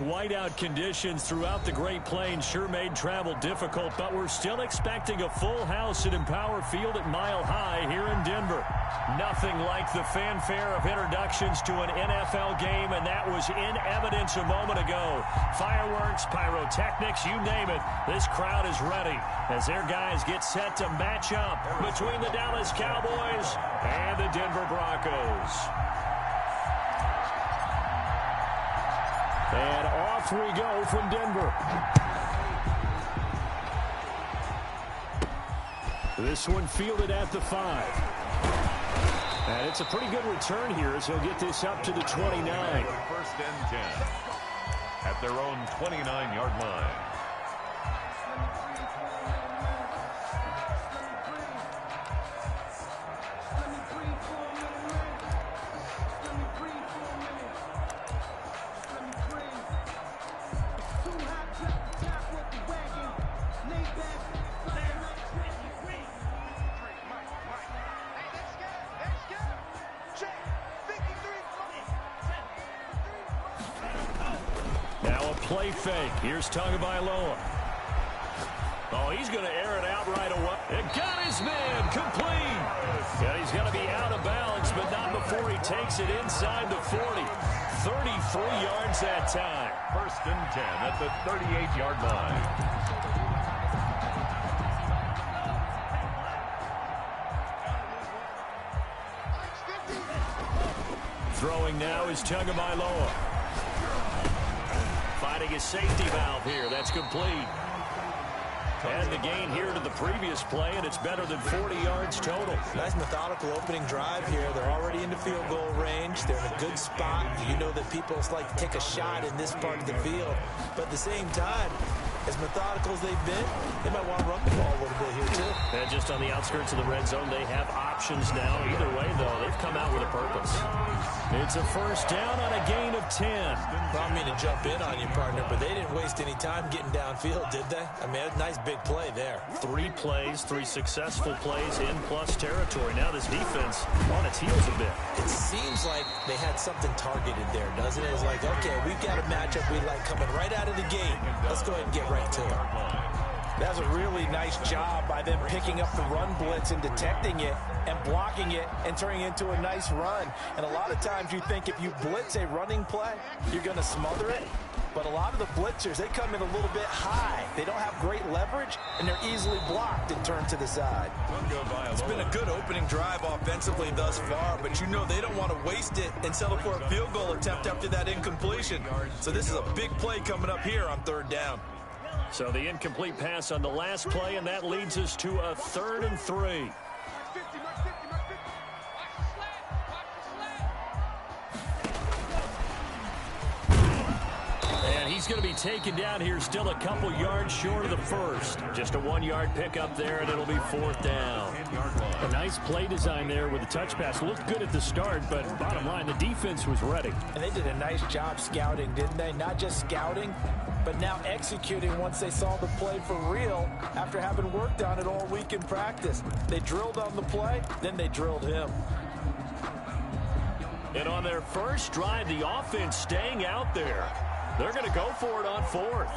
Whiteout conditions throughout the Great Plains sure made travel difficult, but we're still expecting a full house at Empower Field at Mile High here in Denver. Nothing like the fanfare of introductions to an NFL game, and that was in evidence a moment ago. Fireworks, pyrotechnics, you name it, this crowd is ready as their guys get set to match up between the Dallas Cowboys and the Denver Broncos. And off we go from Denver. This one fielded at the 5. And it's a pretty good return here as he'll get this up to the 29. First and 10 at their own 29-yard line. Play fake. Here's Tagovailoa. Oh, he's going to air it out right away. It got his man complete. Yeah, he's going to be out of bounds, but not before he takes it inside the 40. 33 yards that time. First and 10 at the 38-yard line. Throwing now is Tagovailoa. Finding his safety valve here. That's complete. And the gain here to the previous play, and it's better than 40 yards total. Nice methodical opening drive here. They're already into field goal range. They're in a good spot. You know that people like to take a shot in this part of the field. But at the same time, as methodical as they've been, they might want to run the ball a little bit here, too. And just on the outskirts of the red zone, they have options now. Either way, though, they've come out with a purpose. It's a first down on a gain of 10. Well, I mean to jump in on you, partner, but they didn't waste any time getting downfield, did they? I mean, a nice big play there. 3 plays, 3 successful plays in plus territory. Now this defense on its heels a bit. It seems like they had something targeted there, doesn't it? It's like, okay, we've got a matchup we like coming right out of the gate. Let's go ahead and get right to it. That was a really nice job by them picking up the run blitz and detecting it and blocking it and turning it into a nice run. And a lot of times you think if you blitz a running play, you're going to smother it. But a lot of the blitzers, they come in a little bit high. They don't have great leverage, and they're easily blocked and turned to the side. It's been a good opening drive offensively thus far, but you know they don't want to waste it and settle for a field goal attempt after that incompletion. So this is a big play coming up here on 3rd down. So the incomplete pass on the last play, and that leads us to a 3rd and 3. And he's going to be taken down here, still a couple yards short of the first. Just a 1-yard pickup there, and it'll be 4th down. A nice play design there with the touch pass. Looked good at the start, but bottom line, the defense was ready. And they did a nice job scouting, didn't they? Not just scouting, but now executing once they saw the play for real after having worked on it all week in practice. They drilled on the play, then they drilled him. And on their first drive, the offense staying out there. They're going to go for it on 4th.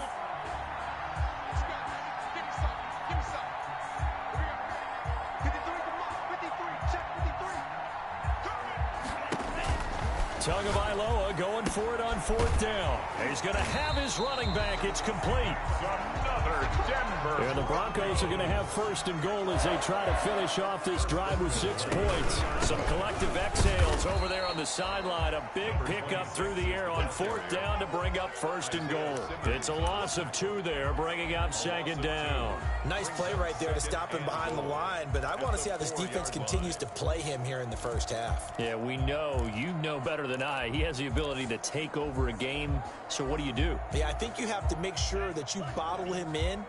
Tagovailoa going for it on 4th down. He's going to have his running back. It's complete. Another Denver. And the Broncos are going to have 1st and goal as they try to finish off this drive with 6 points. Some collective exhales over there on the sideline. A big pickup through the air on 4th down to bring up 1st and goal. It's a loss of 2 there, bringing up 2nd down. Nice play right there to stop him behind the line, but I want to see how this defense continues to play him here in the first half. Yeah, we know, you know better than I. He has the ability to take over a game, so what do you do? Yeah, I think you have to make sure that you bottle him in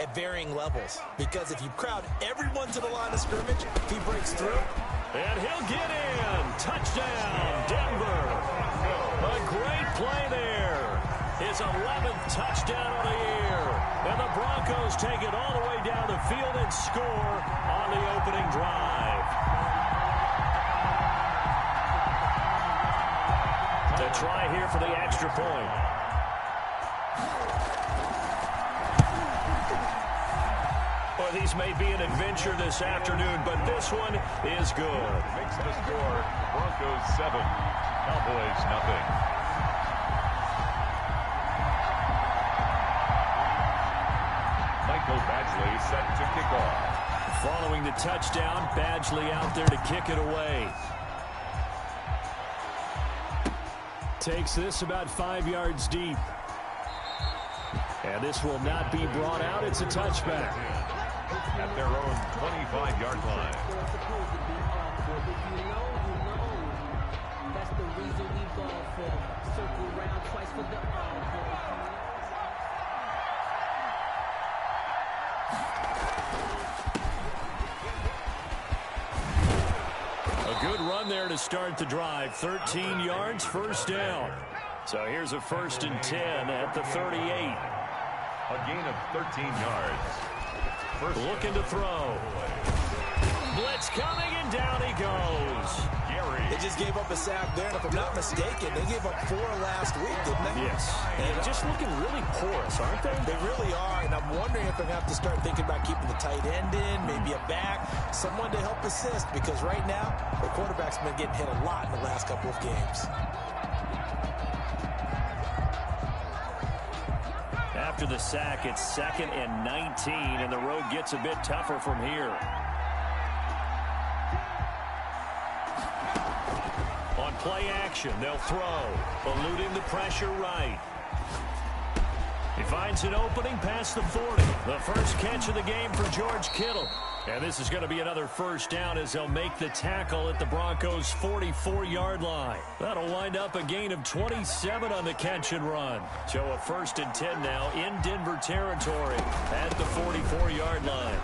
at varying levels, because if you crowd everyone to the line of scrimmage, if he breaks through. And he'll get in. Touchdown, Denver. A great play there. His 11th touchdown of the year. And the Broncos take it all the way down the field and score on the opening drive. The try here for the extra point. Well, these may be an adventure this afternoon, but this one is good. Makes the score Broncos 7, Cowboys nothing. Michael Badgley set to kick off. Following the touchdown, Badgley out there to kick it away. Takes this about 5 yards deep. And this will not be brought out. It's a touchback. At their own 25-yard line. That's the reason we ball for. Circle around twice for the A good run there to start the drive. 13 yards, first down. So here's a 1st and 10 at the 38. A gain of 13 yards. Looking to throw. Blitz coming, and down he goes. They just gave up a sack there, and if I'm not mistaken, they gave up 4 last week, didn't they? Yes. And just looking really porous, aren't they? They really are, and I'm wondering if I'm going to have to start thinking about keeping the tight end in, maybe a back, someone to help assist, because right now, the quarterback's been getting hit a lot in the last couple of games. After the sack, it's 2nd and 19, and the road gets a bit tougher from here. On play action, they'll throw, eluding the pressure right. He finds an opening past the 40. The first catch of the game for George Kittle. And this is going to be another first down as they'll make the tackle at the Broncos' 44-yard line. That'll wind up a gain of 27 on the catch and run. So a 1st and 10 now in Denver territory at the 44-yard line.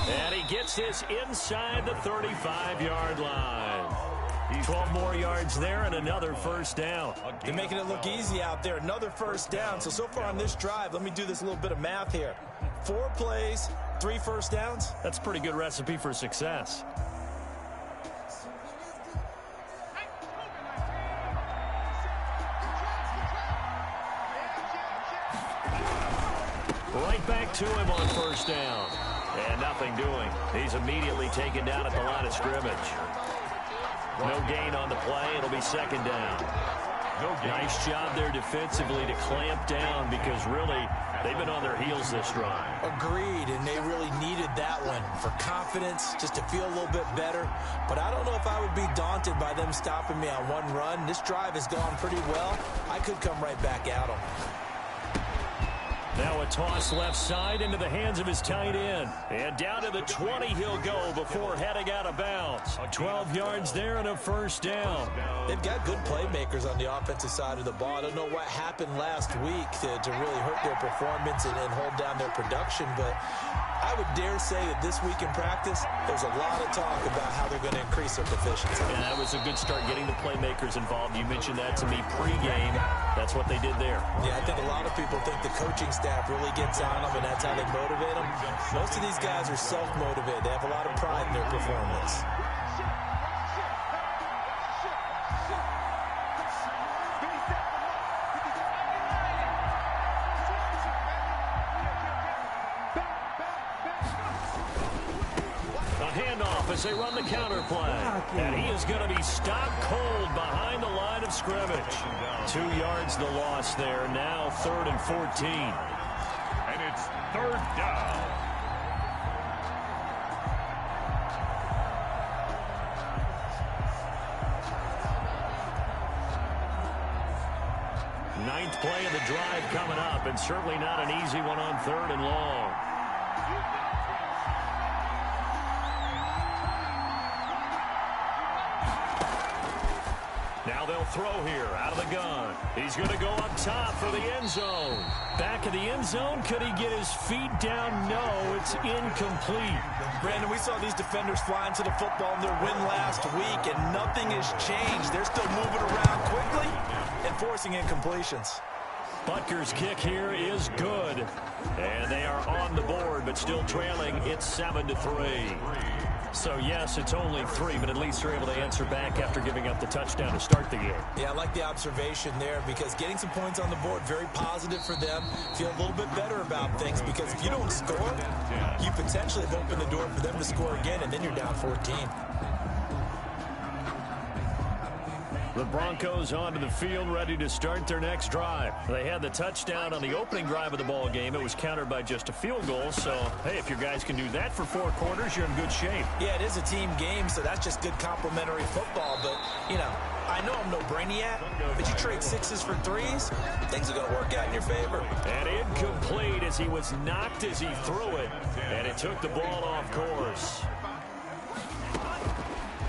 And he gets this inside the 35-yard line. 12 more yards there and another first down. They're making it look easy out there. Another first down. So far on this drive, let me do this little bit of math here. 4 plays, 3 first downs. That's a pretty good recipe for success. Right back to him on first down. And nothing doing. He's immediately taken down at the line of scrimmage. No gain on the play. It'll be 2nd down. Nice job there defensively to clamp down because really they've been on their heels this drive. Agreed, and they really needed that one for confidence, just to feel a little bit better. But I don't know if I would be daunted by them stopping me on one run. This drive has gone pretty well. I could come right back at them. Now a toss left side into the hands of his tight end. And down to the 20 he'll go before heading out of bounds. 12 yards there and a first down. They've got good playmakers on the offensive side of the ball. I don't know what happened last week to really hurt their performance and hold down their production, but I would dare say that this week in practice, there's a lot of talk about how they're going to increase their proficiency. And that was a good start getting the playmakers involved. You mentioned that to me pregame. That's what they did there. Yeah, I think a lot of people think the coaching staff really gets on them, and that's how they motivate them. Most of these guys are self-motivated. They have a lot of pride in their performance. As they run the counter play. And he is going to be stopped cold behind the line of scrimmage. 2 yards the loss there. Now 3rd and 14. And it's 3rd down. Ninth play of the drive coming up, and certainly not an easy one on 3rd and long. Now they'll throw here out of the gun. He's going to go up top for the end zone. Back of the end zone. Could he get his feet down? No, it's incomplete. Brandon, we saw these defenders flying to the football in their win last week, and nothing has changed. They're still moving around quickly and forcing incompletions. Butker's kick here is good. And they are on the board, but still trailing. It's 7-3. So, yes, it's only 3, but at least they're able to answer back after giving up the touchdown to start the game. Yeah, I like the observation there because getting some points on the board, very positive for them. Feel a little bit better about things because if you don't score, you potentially have opened the door for them to score again, and then you're down 14. The Broncos onto the field, ready to start their next drive. They had the touchdown on the opening drive of the ball game. It was countered by just a field goal. So, hey, if your guys can do that for 4 quarters, you're in good shape. Yeah, it is a team game, so that's just good complementary football. But, you know, I know I'm no brainiac, but you trade 6s for 3s, things are going to work out in your favor. And incomplete as he was knocked as he threw it, and it took the ball off course.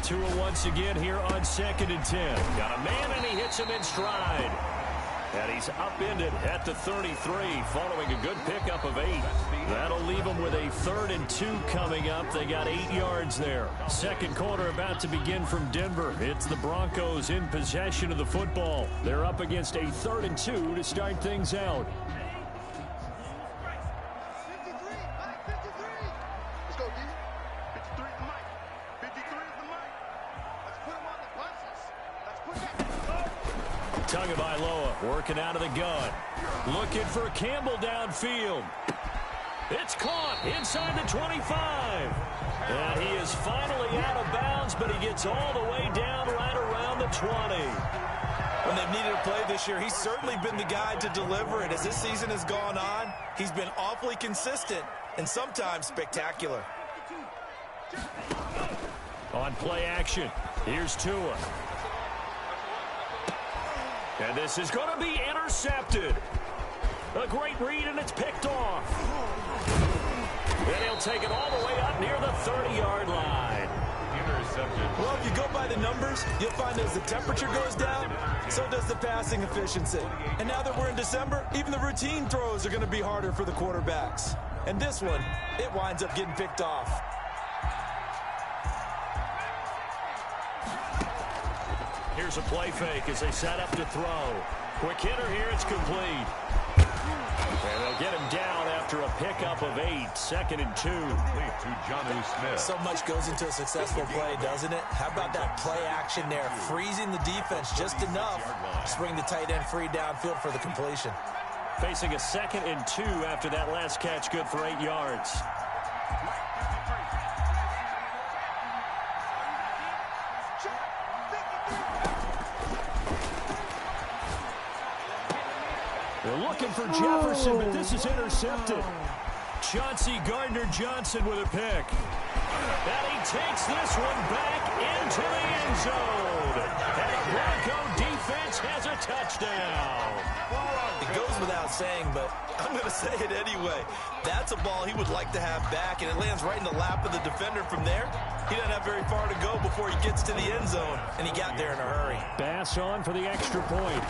Tua once again here on 2nd and 10. Got a man, and he hits him in stride. And he's upended at the 33 following a good pickup of 8. That'll leave them with a 3rd and 2 coming up. They got 8 yards there. Second quarter about to begin from Denver. It's the Broncos in possession of the football. They're up against a 3rd and 2 to start things out. Tagovailoa working out of the gun. Looking for Campbell downfield. It's caught inside the 25. And he is finally out of bounds, but he gets all the way down right around the 20. When they've needed a play this year, he's certainly been the guy to deliver it. As this season has gone on, he's been awfully consistent and sometimes spectacular. On play action, here's Tua. And this is going to be intercepted. A great read, and it's picked off. And he'll take it all the way up near the 30-yard line. Intercepted. Well, if you go by the numbers, you'll find as the temperature goes down, so does the passing efficiency. And now that we're in December, even the routine throws are going to be harder for the quarterbacks. And this one, it winds up getting picked off. Here's a play fake as they set up to throw. Quick hitter here, it's complete. And they'll get him down after a pickup of 8. 2nd and 2. Lead to Jonnu Smith. So much goes into a successful play, doesn't it? How about that play action there? Freezing the defense just enough to bring the tight end free downfield for the completion. Facing a 2nd and 2 after that last catch, good for 8 yards. They're looking for Jefferson, but this is intercepted. Chauncey Gardner-Johnson with a pick. And he takes this one back into the end zone. And the Bronco defense has a touchdown. It goes without saying, but I'm going to say it anyway. That's a ball he would like to have back, and it lands right in the lap of the defender from there. He doesn't have very far to go before he gets to the end zone, and he got there in a hurry. Bass on for the extra point.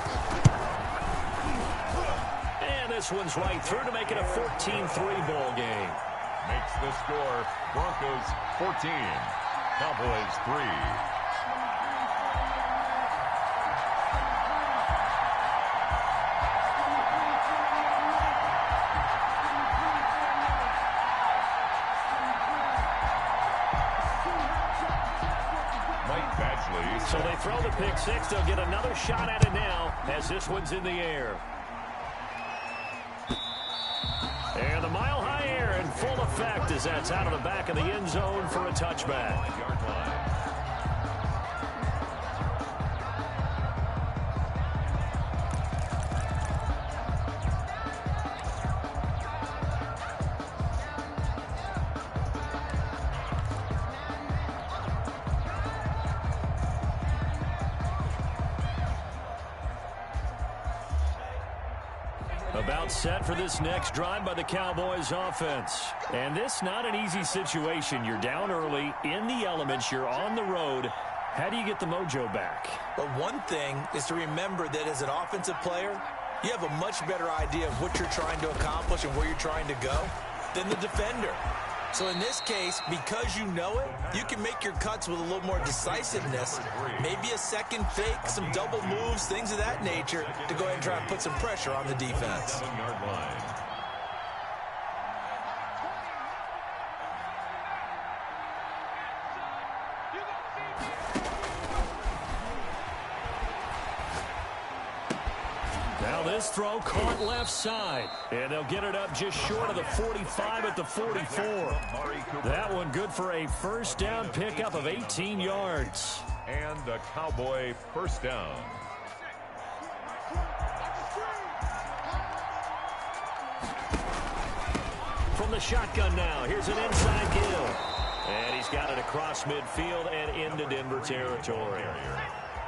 And this one's right through to make it a 14-3 ball game. Makes the score Broncos 14, Cowboys 3. So they throw the pick six. They'll get another shot at it now as this one's in the air. And the mile-high air in full effect as that's out of the back of the end zone for a touchback. About set for this next drive by the Cowboys offense. And this not an easy situation. You're down early, in the elements, you're on the road. How do you get the mojo back? Well, one thing is to remember that as an offensive player, you have a much better idea of what you're trying to accomplish and where you're trying to go than the defender. So in this case, because you know it, you can make your cuts with a little more decisiveness, maybe a second fake, some double moves, things of that nature, to go ahead and try and put some pressure on the defense. Now this throw caught left side. And they'll get it up just short of the 45 at the 44. That one good for a first down pickup of 18 yards. And a Cowboy first down. From the shotgun now, here's an inside Gill. And he's got it across midfield and into Denver territory.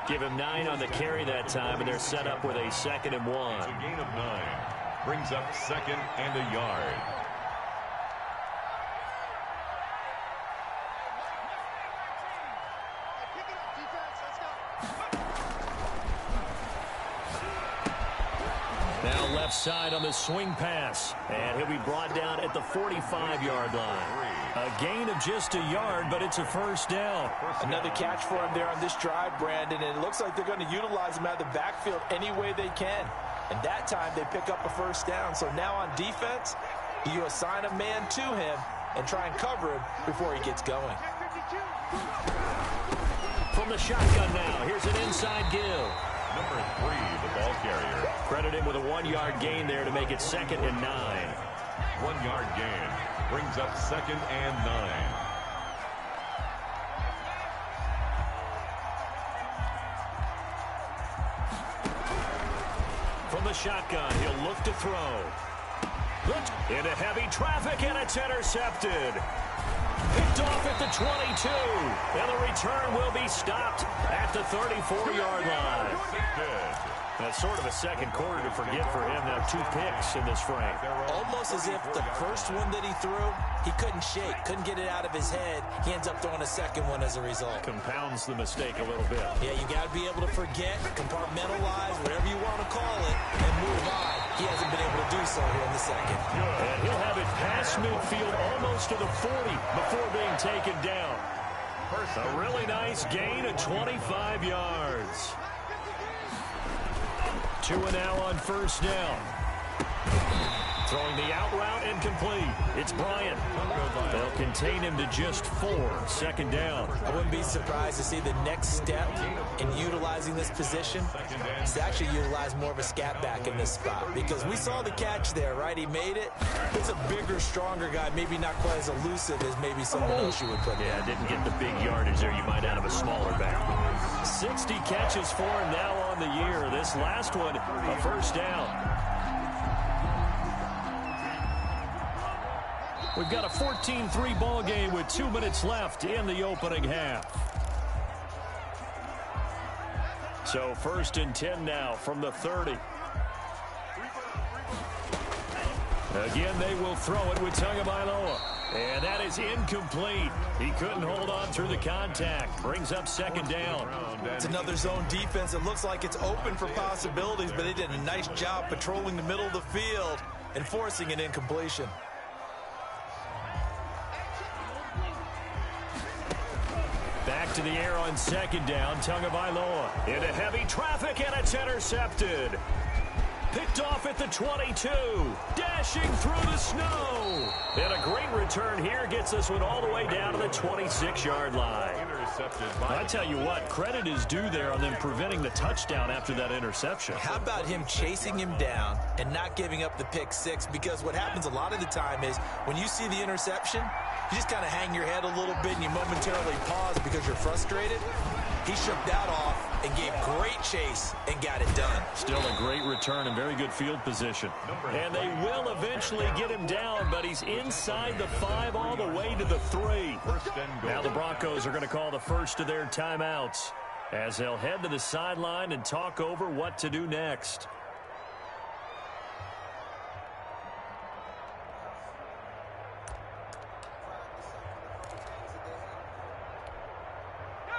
Give him 9 on the carry that time, and they're set up with a 2nd and 1. It's a gain of 9. Brings up 2nd and a yard. Now left side on the swing pass. And he'll be brought down at the 45-yard line. A gain of just a yard, but it's a first down. Another catch for him there on this drive, Brandon, and it looks like they're going to utilize him out of the backfield any way they can. And that time they pick up a first down. So now on defense, you assign a man to him and try and cover him before he gets going. From the shotgun now, here's an inside Gill. Number 3, the ball carrier. Credit him with a 1-yard gain there to make it 2nd and 9. 1-yard gain. Brings up 2nd and 9. From the shotgun, he'll look to throw. Looked into heavy traffic, and it's intercepted. Picked off at the 22. And the return will be stopped at the 34-yard line. That's sort of a second quarter to forget for him. Now 2 picks in this frame. Almost as if the first one that he threw, he couldn't shake, couldn't get it out of his head. He ends up throwing a second one as a result. Compounds the mistake a little bit. Yeah, you got to be able to forget, compartmentalize, whatever you want to call it, and move on. He hasn't been able to do so here in the second. And he'll have it past midfield almost to the 40 before being taken down. A really nice gain of 25 yards. 2 now on first down. Throwing the out route incomplete. It's Bryant. They'll contain him to just 4. 2nd down. I wouldn't be surprised to see the next step in utilizing this position is to actually utilize more of a scat back in this spot, because we saw the catch there, right? He made it. It's a bigger, stronger guy, maybe not quite as elusive as maybe someone else you would put Yeah, there. didn't get the big yardage there you might out of a smaller back. 60 catches for him now on the year. This last one, a first down. We've got a 14-3 ball game with 2 minutes left in the opening half. So 1st and 10 now from the 30. Again, they will throw it with Tagovailoa. And that is incomplete. He couldn't hold on through the contact. Brings up 2nd down. It's another zone defense. It looks like it's open for possibilities, but they did a nice job patrolling the middle of the field and forcing an incompletion. Back to the air on 2nd down. Tagovailoa into heavy traffic, and it's intercepted. Picked off at the 22. Dashing through the snow. And a great return here gets this one all the way down to the 26-yard line. I tell you what, credit is due there on them preventing the touchdown after that interception. How about him chasing him down and not giving up the pick 6? Because what happens a lot of the time is when you see the interception, you just kind of hang your head a little bit and you momentarily pause because you're frustrated. He shook that off and gave great chase and got it done. Still a great return and very good field position. And they will eventually get him down, but he's inside the 5 all the way to the 3. Now the Broncos are going to call the first of their timeouts as they'll head to the sideline and talk over what to do next.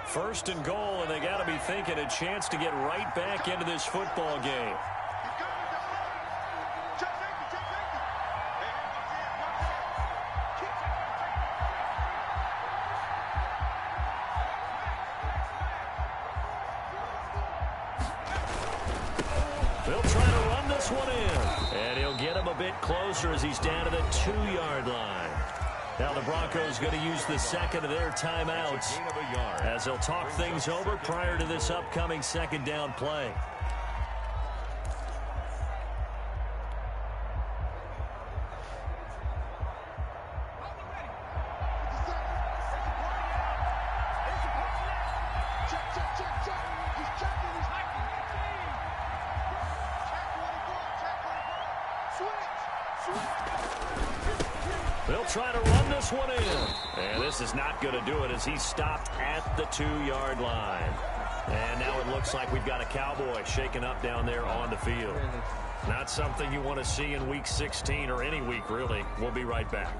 First and goal, and they got to be thinking a chance to get right back into this football game. They'll try to run this one in, and he'll get him a bit closer as he's down to the 2-yard line. Now the Broncos going to use the second of their timeouts as they'll talk things over prior to this upcoming 2nd down play. They'll try to run this one in. And this is not going to do it as he's stopped at the 2-yard line. And now it looks like we've got a Cowboy shaken up down there on the field. Not something you want to see in Week 16 or any week, really. We'll be right back.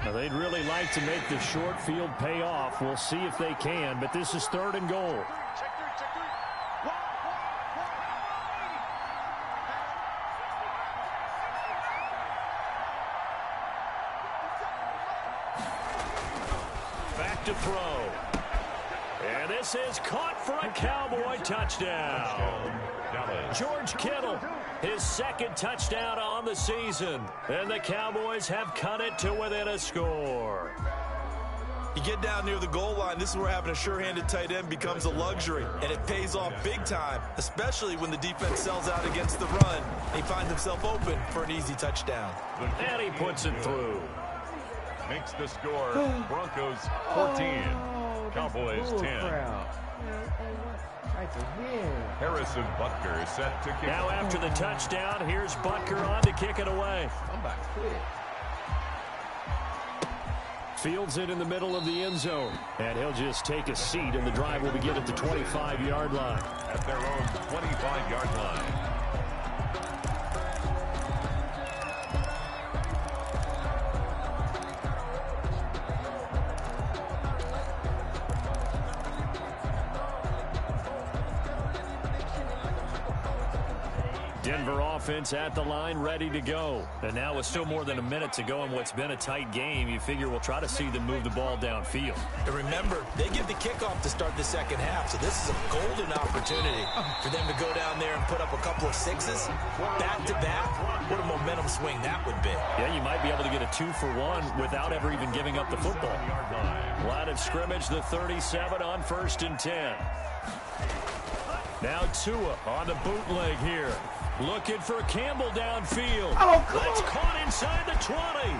Now, they'd really like to make the short field pay off. We'll see if they can, but this is 3rd and goal. Back to throw. And this is caught for a Cowboy touchdown. George Kittle, his 2nd touchdown on the season. And the Cowboys have cut it to within a score. You get down near the goal line, this is where having a sure-handed tight end becomes a luxury. And it pays off big time, especially when the defense sells out against the run. He finds himself open for an easy touchdown. And he puts it through. Makes the score Broncos 14, Cowboys 10. Harrison Butker is set to kick. Now after the touchdown, here's Butker on to kick it away. Fields it in the middle of the end zone. And he'll just take a seat, and the drive will begin at the 25-yard line. At their own 25-yard line. Denver offense at the line, ready to go. And now with still more than a minute to go in what's been a tight game, you figure we'll try to see them move the ball downfield. And remember, they give the kickoff to start the second half, so this is a golden opportunity for them to go down there and put up a couple of sixes back-to-back. What a momentum swing that would be. Yeah, you might be able to get a 2-for-1 without ever even giving up the football. Line of scrimmage, the 37 on 1st and 10. Now Tua on the bootleg here. Looking for Campbell downfield. That's caught inside the 20.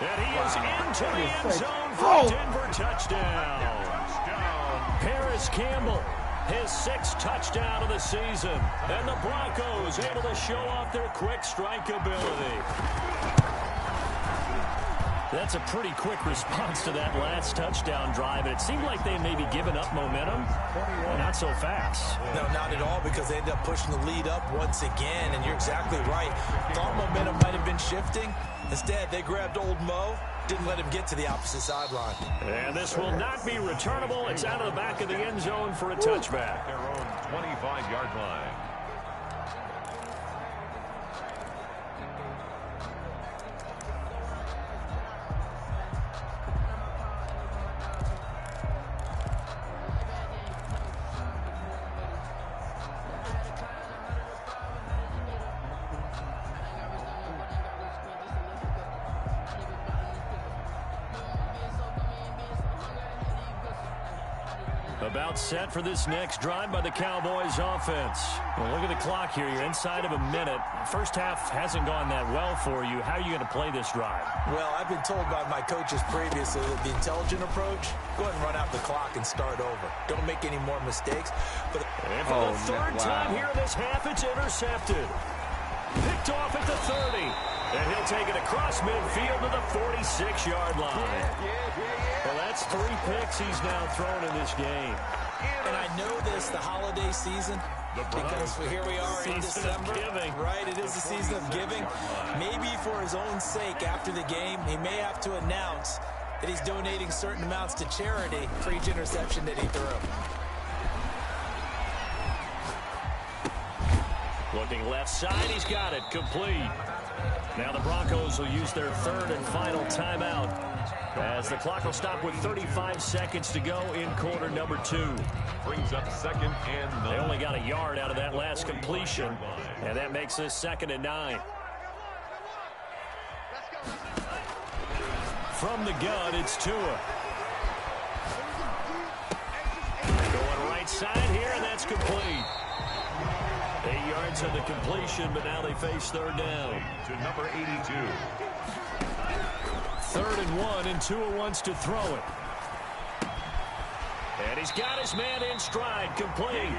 And he is into the end zone for a Denver touchdown. Paris Campbell, his 6th touchdown of the season. And the Broncos able to show off their quick strike ability. That's a pretty quick response to that last touchdown drive. And it seemed like they may be giving up momentum. Not so fast. No, not at all, because they ended up pushing the lead up once again. And you're exactly right. Thought momentum might have been shifting. Instead, they grabbed old Mo, didn't let him get to the opposite sideline. And this will not be returnable. It's out of the back of the end zone for a touchback. Their own 25-yard line. About set for this next drive by the Cowboys offense. Well, look at the clock here. You're inside of a minute. First half hasn't gone that well for you. How are you going to play this drive? Well, I've been told by my coaches previously that the intelligent approach, go ahead and run out the clock and start over. Don't make any more mistakes. And for the 3rd time here this half, it's intercepted. Picked off at the 30. And he'll take it across midfield to the 46-yard line. Well, that's 3 picks he's now thrown in this game. And I know this, the holiday season, because here we are in December. Right, it is the season of giving. Maybe for his own sake after the game, he may have to announce that he's donating certain amounts to charity for each interception that he threw. Looking left side, he's got it, complete. Now the Broncos will use their 3rd and final timeout as the clock will stop with 35 seconds to go in quarter number 2. Brings up 2nd and 9. They only got a yard out of that last completion, and that makes this 2nd and 9. From the gun, it's Tua. Going right side here, and that's complete. 8 yards on the completion, but now they face 3rd down. To number 82. 3rd and 1, and Tua wants to throw it. And he's got his man in stride, complete.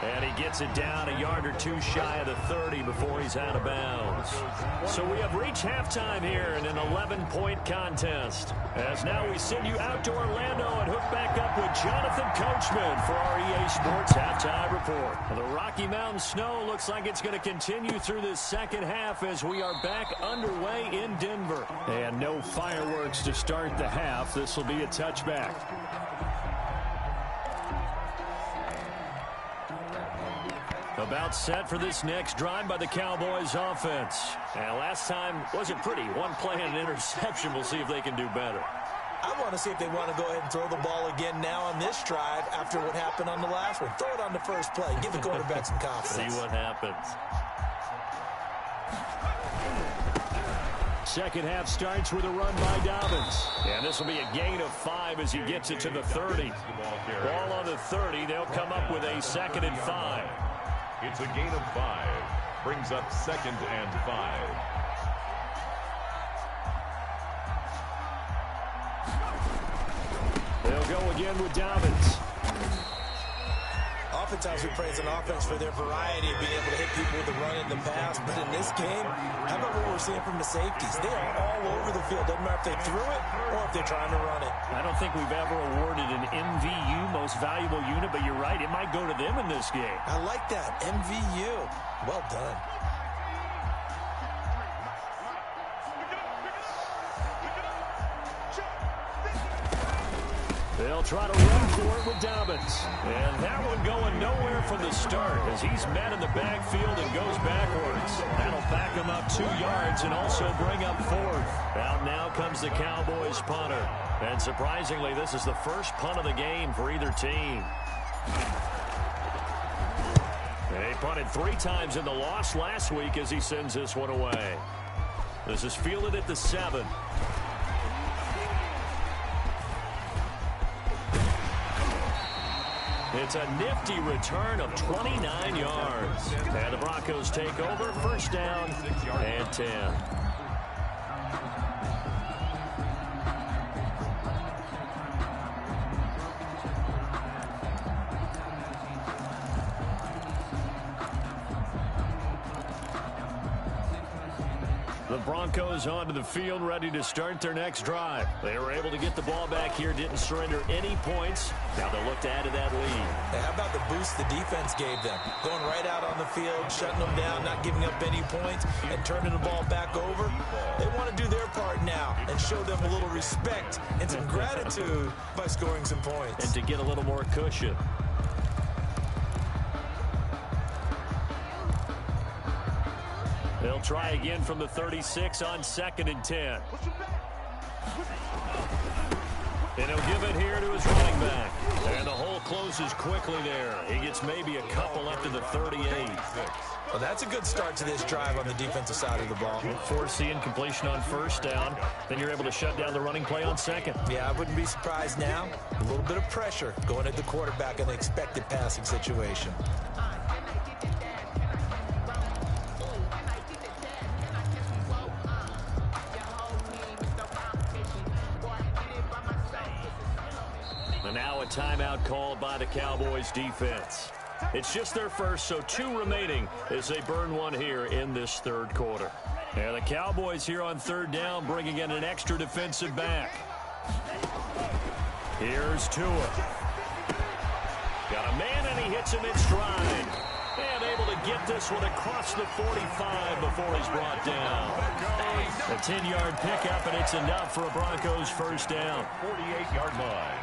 And he gets it down a yard or two shy of the 30 before he's out of bounds. So we have reached halftime here in an 11-point contest. As now we send you out to Orlando and hook back up with Jonathan Coachman for our EA Sports Halftime Report. The Rocky Mountain snow looks like it's going to continue through this second half as we are back underway in Denver. And no fireworks to start the half. This will be a touchback. About set for this next drive by the Cowboys offense. And last time wasn't pretty. One play and an interception. We'll see if they can do better. I want to see if they want to go ahead and throw the ball again now on this drive after what happened on the last one. Throw it on the first play. Give the quarterback some confidence. See what happens. Second half starts with a run by Dobbins. And this will be a gain of 5 as he gets it to the 30. Ball on the 30. They'll come up with a 2nd and 5. It's a gain of 5. Brings up 2nd and 5. They'll go again with Dobbins. Oftentimes we praise an offense for their variety of being able to hit people with the run and the pass. But in this game, how about what we're seeing from the safeties? They are all over the field. Doesn't matter if they threw it or if they're trying to run it. I don't think we've ever awarded an MVU, most valuable unit, but you're right. It might go to them in this game. I like that. MVU. Well done. They'll try to run for it with Dobbins. And that one going nowhere from the start as he's met in the backfield and goes backwards. That'll back him up 2 yards and also bring up 4th. Out now comes the Cowboys punter. And surprisingly, this is the first punt of the game for either team. They punted 3 times in the loss last week as he sends this one away. This is fielded at the 7. It's a nifty return of 29 yards. And the Broncos take over, first down and 10. The Broncos onto the field, ready to start their next drive. They were able to get the ball back here, didn't surrender any points. Now they'll look to add to that lead. Hey, how about the boost the defense gave them? Going right out on the field, shutting them down, not giving up any points, and turning the ball back over. They want to do their part now and show them a little respect and some gratitude by scoring some points. And to get a little more cushion. They'll try again from the 36 on 2nd and 10. And he'll give it here to his running back. And the hole closes quickly there. He gets maybe a couple up to the 38. Well, that's a good start to this drive on the defensive side of the ball. Force the incompletion on first down. Then you're able to shut down the running play on 2nd. Yeah, I wouldn't be surprised now. A little bit of pressure going at the quarterback in the expected passing situation. Now a timeout called by the Cowboys defense. It's just their first, so 2 remaining as they burn one here in this 3rd quarter. And the Cowboys here on 3rd down bringing in an extra defensive back. Here's Tua. Got a man and he hits him in stride. And able to get this one across the 45 before he's brought down. A 10-yard pickup, and it's enough for a Broncos first down. 48-yard line.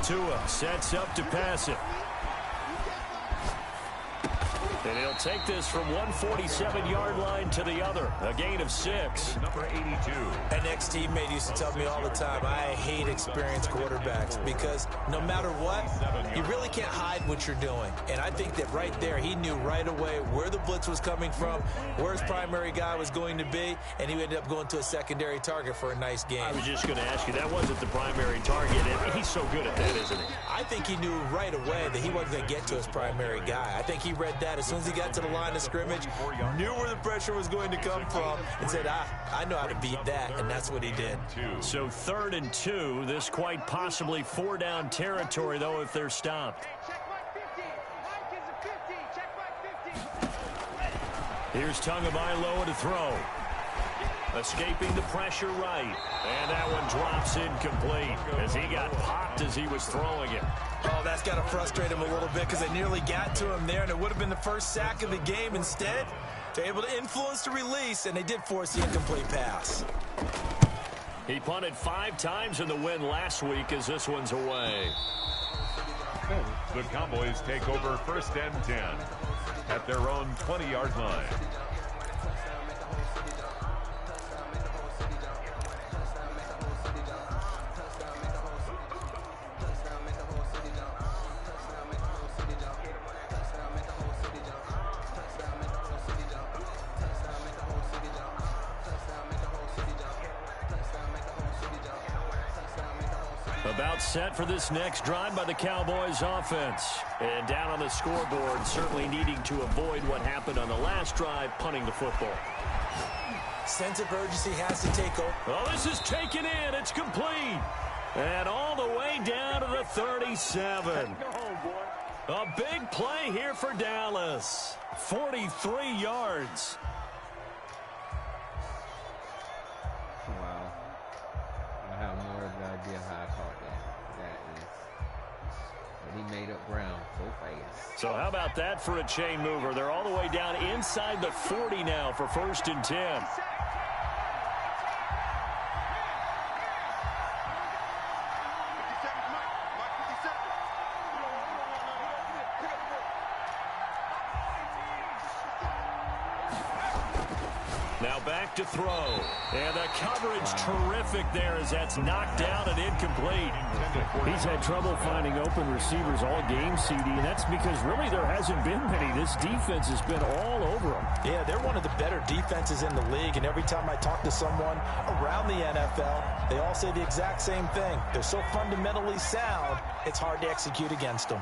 Tua sets up to pass it. And he'll take this from 147-yard line to the other. A gain of 6. Number 82. An ex-teammate used to tell me all the time, I hate experienced quarterbacks because no matter what, you really can't hide what you're doing. And I think that right there, he knew right away where the blitz was coming from, where his primary guy was going to be, and he ended up going to a secondary target for a nice game. I was just going to ask you, that wasn't the primary target, and he's so good at that, isn't he? I think he knew right away that he wasn't going to get to his primary guy. I think he read that as soon as he got to the line of scrimmage, knew where the pressure was going to come from, and said, I know how to beat that, and that's what he did. So 3rd and 2, this quite possibly 4-down territory, though, if they're stopped. Here's Tagovailoa to throw. Escaping the pressure right. And that one drops incomplete as he got popped as he was throwing it. Oh, that's got to frustrate him a little bit because they nearly got to him there, and it would have been the first sack of the game. Instead, they're able to influence the release, and they did force the incomplete pass. He punted 5 times in the win last week as this one's away. The Cowboys take over 1st and 10 at their own 20-yard line. About set for this next drive by the Cowboys offense. And down on the scoreboard, certainly needing to avoid what happened on the last drive, punting the football. Sense of urgency has to take over. Oh, this is taken in. It's complete. And all the way down to the 37. A big play here for Dallas. 43 yards. Wow. I have no idea how I caught that. That is. But he made up ground so fast. So how about that for a chain mover? They're all the way down inside the 40 now for 1st and 10. Now back to throw. And the coverage terrific there as that's knocked down and incomplete. He's had trouble finding open receivers all game, CD, and that's because really there hasn't been many. This defense has been all over them. Yeah, they're one of the better defenses in the league, and every time I talk to someone around the NFL, they all say the exact same thing. They're so fundamentally sound, it's hard to execute against them.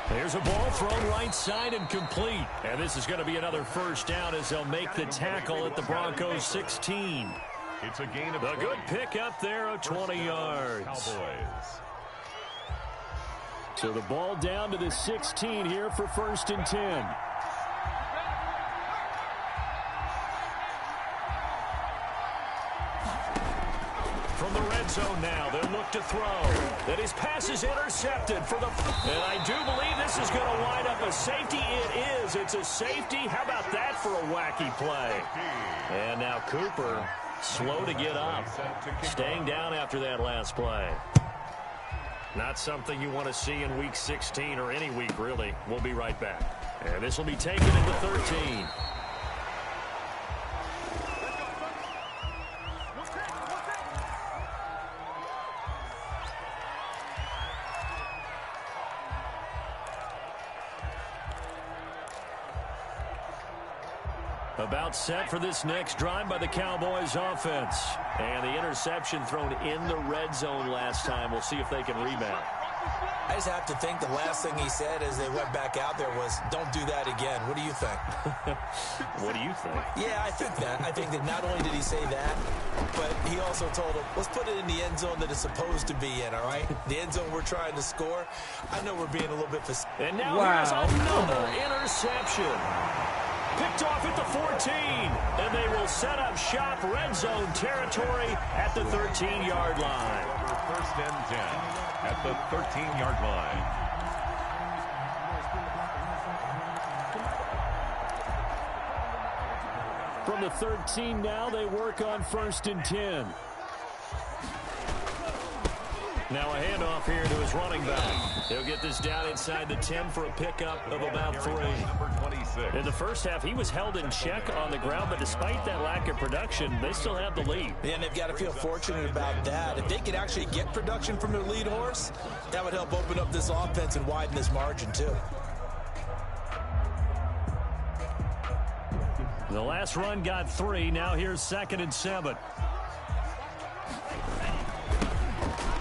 There's a ball thrown right side and complete. And this is going to be another 1st down as they'll make the tackle at the Broncos 16. It's a gain of a good pick up there of 20 yards. Cowboys. So the ball down to the 16 here for 1st and 10. From the red zone now, they'll look to throw. That his pass is intercepted for the... And I do believe this is going to wind up a safety. It is. It's a safety. How about that for a wacky play? And now Cooper, slow to get up. Staying down after that last play. Not something you want to see in Week 16 or any week, really. We'll be right back. And this will be taken into 13. About set for this next drive by the Cowboys offense. And the interception thrown in the red zone last time. We'll see if they can rebound. I just have to think the last thing he said as they went back out there was, don't do that again. What do you think? What do you think? Yeah, I think that. I think that not only did he say that, but he also told him, let's put it in the end zone that it's supposed to be in, all right? The end zone we're trying to score. I know we're being a little bit... And now here's another interception. Picked off at the 14, and they will set up shop red zone territory at the 13-yard line. 1st and 10 at the 13-yard line. From the 13 now, they work on 1st and 10. Now a handoff here to his running back. He'll get this down inside the 10 for a pickup of about 3. In the first half, he was held in check on the ground, but despite that lack of production, they still have the lead. Yeah, and they've got to feel fortunate about that. If they could actually get production from their lead horse, that would help open up this offense and widen this margin, too. The last run got 3. Now here's 2nd and 7.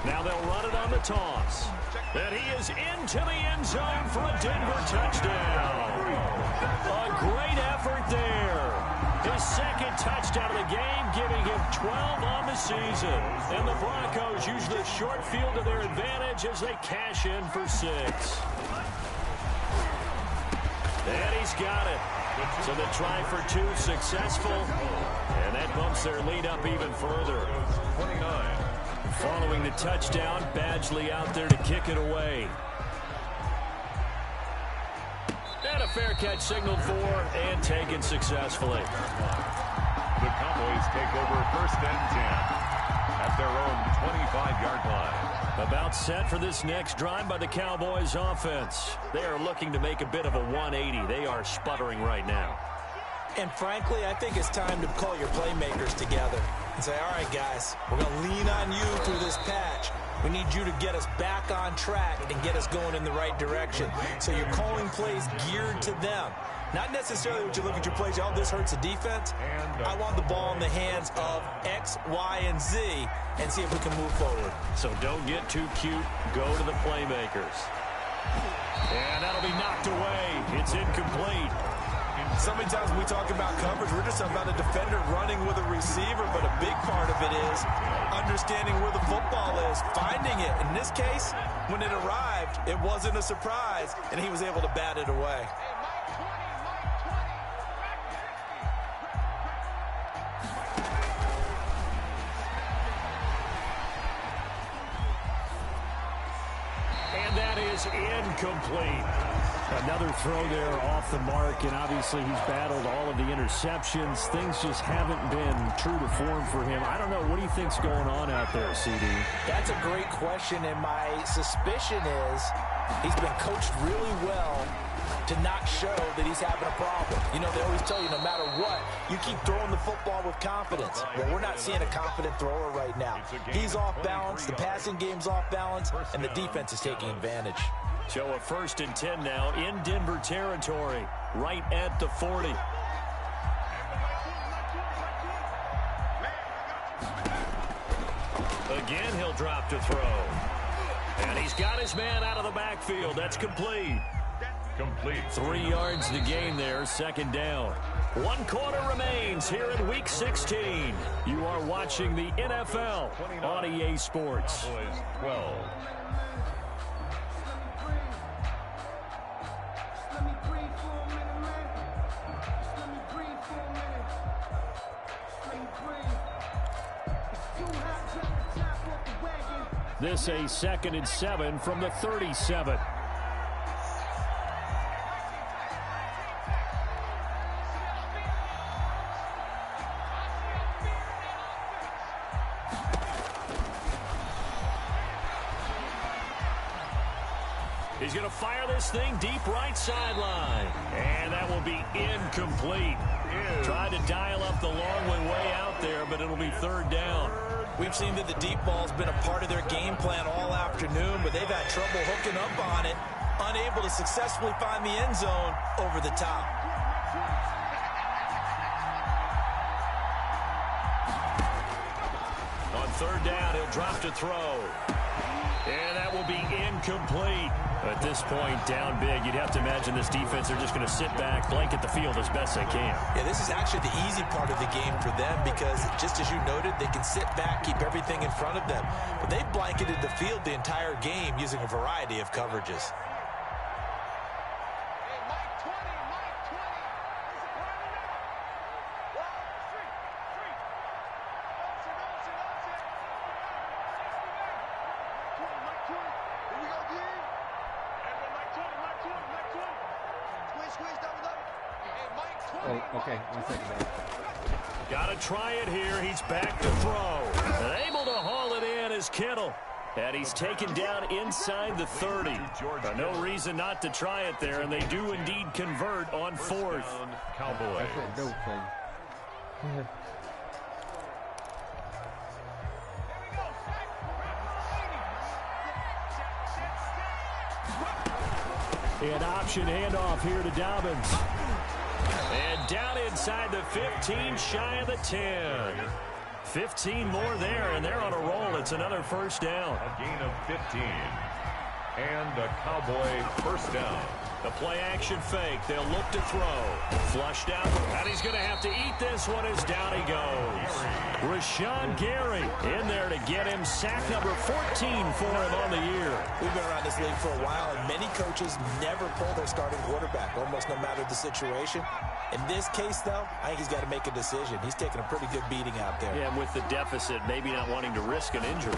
Now they'll run it on the toss. And he is into the end zone for a Denver touchdown. A great effort there. His 2nd touchdown of the game, giving him 12 on the season. And the Broncos use the short field to their advantage as they cash in for 6. And he's got it. So the try for 2 successful. And that bumps their lead up even further. 29. Following the touchdown, Badgley out there to kick it away. And a fair catch signaled for and taken successfully. The Cowboys take over 1st and 10 at their own 25-yard line. About set for this next drive by the Cowboys offense. They are looking to make a bit of a 180. They are sputtering right now. And frankly, I think it's time to call your playmakers together and say, all right, guys, we're going to lean on you through this patch. We need you to get us back on track and get us going in the right direction. So you're calling plays geared to them. Not necessarily what you look at your plays, oh, this hurts the defense. I want the ball in the hands of X, Y, and Z and see if we can move forward. So don't get too cute. Go to the playmakers. And that'll be knocked away. It's incomplete. So many times when we talk about coverage, we're just talking about a defender running with a receiver, but a big part of it is understanding where the football is, finding it. In this case, when it arrived, it wasn't a surprise, and he was able to bat it away. And that is incomplete. Another throw there off the mark, and obviously he's battled all of the interceptions. Things just haven't been true to form for him. I don't know. What do you think's going on out there, CD? That's a great question, and my suspicion is he's been coached really well to not show that he's having a problem. You know, they always tell you no matter what, you keep throwing the football with confidence. Well, we're not seeing a confident thrower right now. He's off balance, the passing game's off balance, and the defense is taking advantage. So a 1st and 10 now in Denver territory, right at the 40. Again, he'll drop to throw. And he's got his man out of the backfield. That's complete. Complete. 3 yards the gain there, 2nd down. 1 quarter remains here in Week 16. You are watching the NFL on EA Sports. Cowboys 12. This a 2nd and 7 from the 37. He's going to fire this thing deep right sideline. And that will be incomplete. Tried to dial up the long way out there, but it'll be 3rd down. We've seen that the deep ball's been a part of their game plan all afternoon, but they've had trouble hooking up on it, unable to successfully find the end zone over the top. On 3rd down, he'll drop to throw. And that will be incomplete. At this point, down big, you'd have to imagine this defense are just going to sit back, blanket the field as best they can. Yeah, this is actually the easy part of the game for them because, just as you noted, they can sit back, keep everything in front of them. But they've blanketed the field the entire game using a variety of coverages. Oh, okay. 1 second. Got to try it here. He's back to throw. And able to haul it in is Kittle. And he's taken down inside the 30. No reason not to try it there, and they do indeed convert on 4th. Cowboys. That's a dope thing. An option handoff here to Dobbins. And down inside the 15, shy of the 10. 15 more there, and they're on a roll. It's another first down. A gain of 15. And a Cowboy first down. The play-action fake. They'll look to throw. Flushed out, and he's going to have to eat this one as down he goes. Rashawn Gary in there to get him sack number 14 for him on the year. We've been around this league for a while, and many coaches never pull their starting quarterback, almost no matter the situation. In this case, though, I think he's got to make a decision. He's taking a pretty good beating out there. Yeah, and with the deficit, maybe not wanting to risk an injury.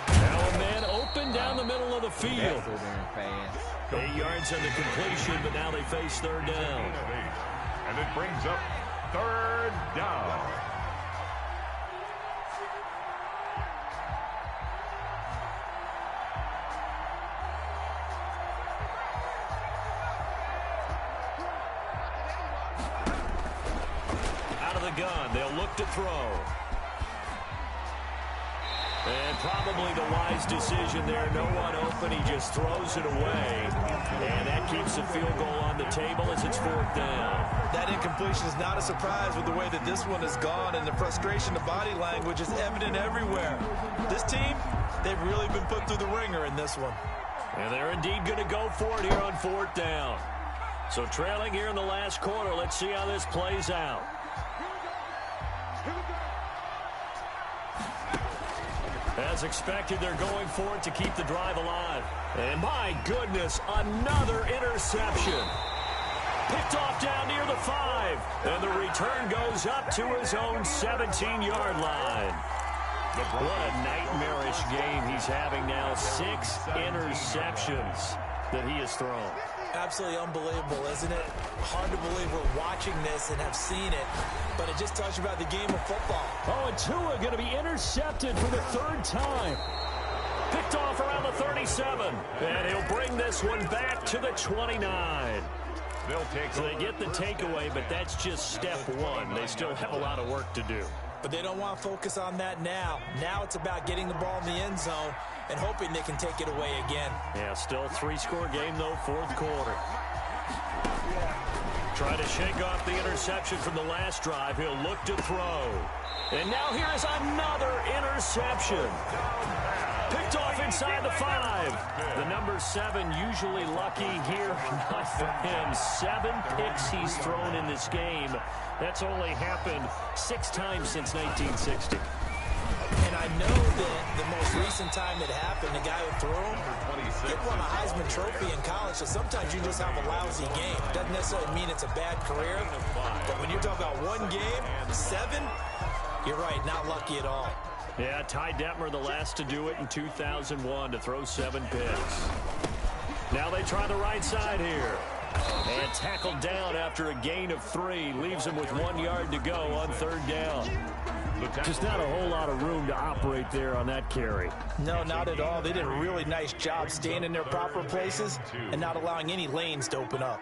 Now a man open down the middle of the field. 8 yards on the completion, but now they face third down. And it brings up third down. Out of the gun, they'll look to throw. And probably the wise decision there. No one open. He just throws it away. And that keeps the field goal on the table as it's fourth down. That incompletion is not a surprise with the way that this one has gone, and the frustration of body language is evident everywhere. This team, they've really been put through the ringer in this one. And they're indeed going to go for it here on fourth down. So trailing here in the last quarter. Let's see how this plays out. As expected, they're going for it to keep the drive alive. And my goodness, another interception. Picked off down near the 5. And the return goes up to his own 17-yard line. What a nightmarish game he's having now. 6 interceptions that he has thrown. Absolutely unbelievable, isn't it? Hard to believe we're watching this and have seen it, but it just tells you about the game of football. Oh, and Tua going to be intercepted for the third time. Picked off around the 37, and he'll bring this one back to the 29. So they get the takeaway, but that's just step one. They still have a lot of work to do. But they don't want to focus on that now. Now it's about getting the ball in the end zone and hoping they can take it away again. Yeah, still 3-score game, though, fourth quarter. Try to shake off the interception from the last drive. He'll look to throw. And now here's another interception. Picked off inside the 5. The number 7 usually lucky here. Not for him. 7 picks he's thrown in this game. That's only happened 6 times since 1960. And I know that the most recent time it happened, the guy who threw him, he won a Heisman Trophy in college, so sometimes you just have a lousy game. Doesn't necessarily mean it's a bad career, but when you're talking about one game, 7, you're right, not lucky at all. Yeah, Ty Detmer, the last to do it in 2001, to throw 7 picks. Now they try the right side here. And tackled down after a gain of 3. Leaves him with 1 yard to go on third down. Just not a whole lot of room to operate there on that carry. No, not at all. They did a really nice job staying in their proper places and not allowing any lanes to open up.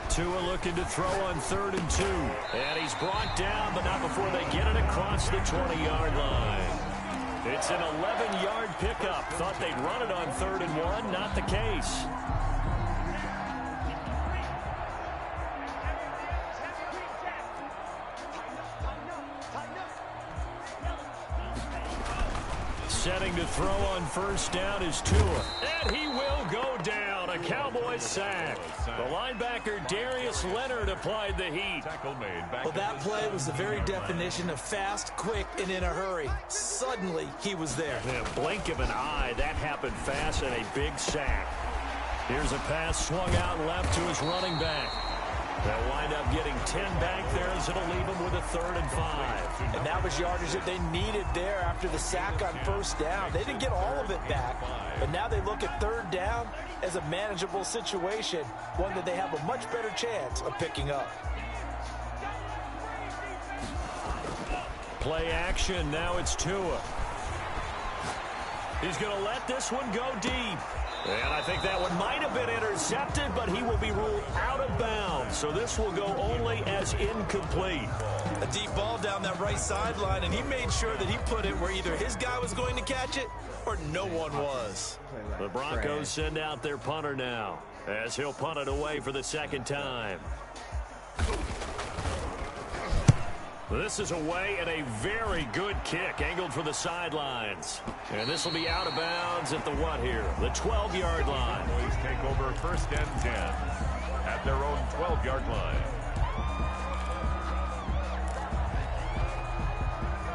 Tua looking to throw on 3rd and 2. And he's brought down, but not before they get it across the 20-yard line. It's an 11-yard pickup. Thought they'd run it on 3rd and 1. Not the case. Setting to throw on first down is Tua. And he will go down. A Cowboys sack. The linebacker Darius Leonard applied the heat. Well, that play was the very definition of fast, quick, and in a hurry. Suddenly, he was there. In a blink of an eye, that happened fast and a big sack. Here's a pass swung out left to his running back. They'll wind up getting 10 back there as it'll leave them with a 3rd and 5. And that was yardage that they needed there after the sack on first down. They didn't get all of it back, but now they look at 3rd down as a manageable situation, one that they have a much better chance of picking up. Play action, now it's Tua. He's going to let this one go deep. And I think that one might have been intercepted, but he will be ruled out of bounds. So this will go only as incomplete. A deep ball down that right sideline, and he made sure that he put it where either his guy was going to catch it or no one was. The Broncos send out their punter now, as he'll punt it away for the second time. This is away and a very good kick angled for the sidelines. And this will be out of bounds at the what here? The 12-yard line. Cowboys take over first and 10 at their own 12-yard line.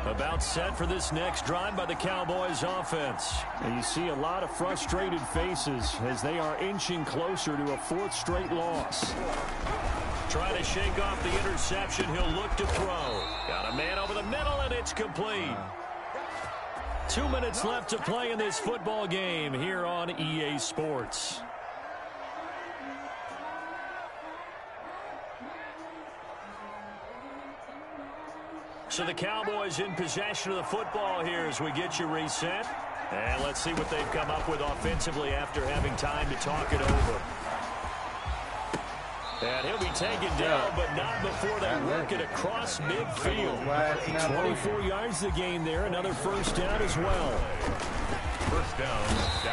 About set for this next drive by the Cowboys offense. And you see a lot of frustrated faces as they are inching closer to a fourth straight loss. Trying to shake off the interception. He'll look to throw. Got a man over the middle, and it's complete. 2 minutes left to play in this football game here on EA Sports. So the Cowboys in possession of the football here as we get you reset. And let's see what they've come up with offensively after having time to talk it over. And he'll be taken down, but not before they work it across midfield. 24 yards to gain there. Another first down as well. First down.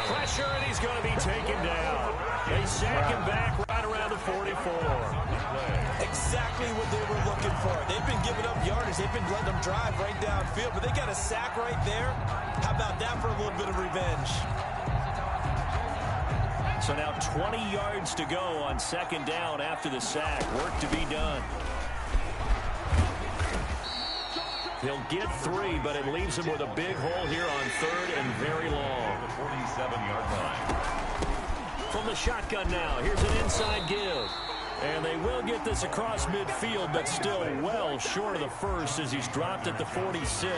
Pressure, and he's going to be taken down. They sack him back right around the 44. Exactly what they were looking for. They've been giving up yardage. They've been letting them drive right downfield, but they got a sack right there. How about that for a little bit of revenge? So now 20 yards to go on second down after the sack. Work to be done. He'll get 3, but it leaves him with a big hole here on third and very long. The 47-yard line. From the shotgun now, here's an inside give. And they will get this across midfield, but still well short of the first as he's dropped at the 46.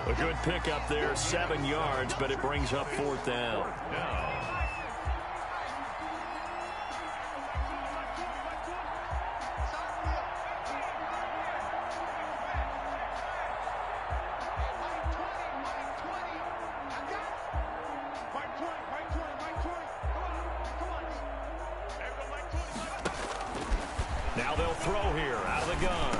A good pickup there, 7 yards, but it brings up fourth down. Now they'll throw here out of the gun.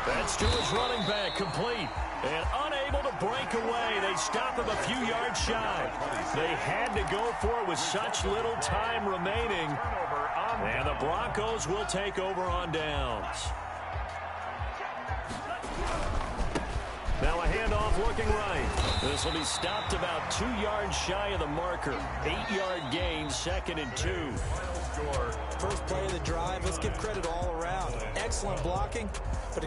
That's to his running back, complete. And unable to break away. They stop him a few yards shy. They had to go for it with such little time remaining. And the Broncos will take over on downs. Now a handoff looking right. This will be stopped about 2 yards shy of the marker. 8-yard gain, 2nd and 2. First play of the drive. Let's give credit all around. Excellent blocking. But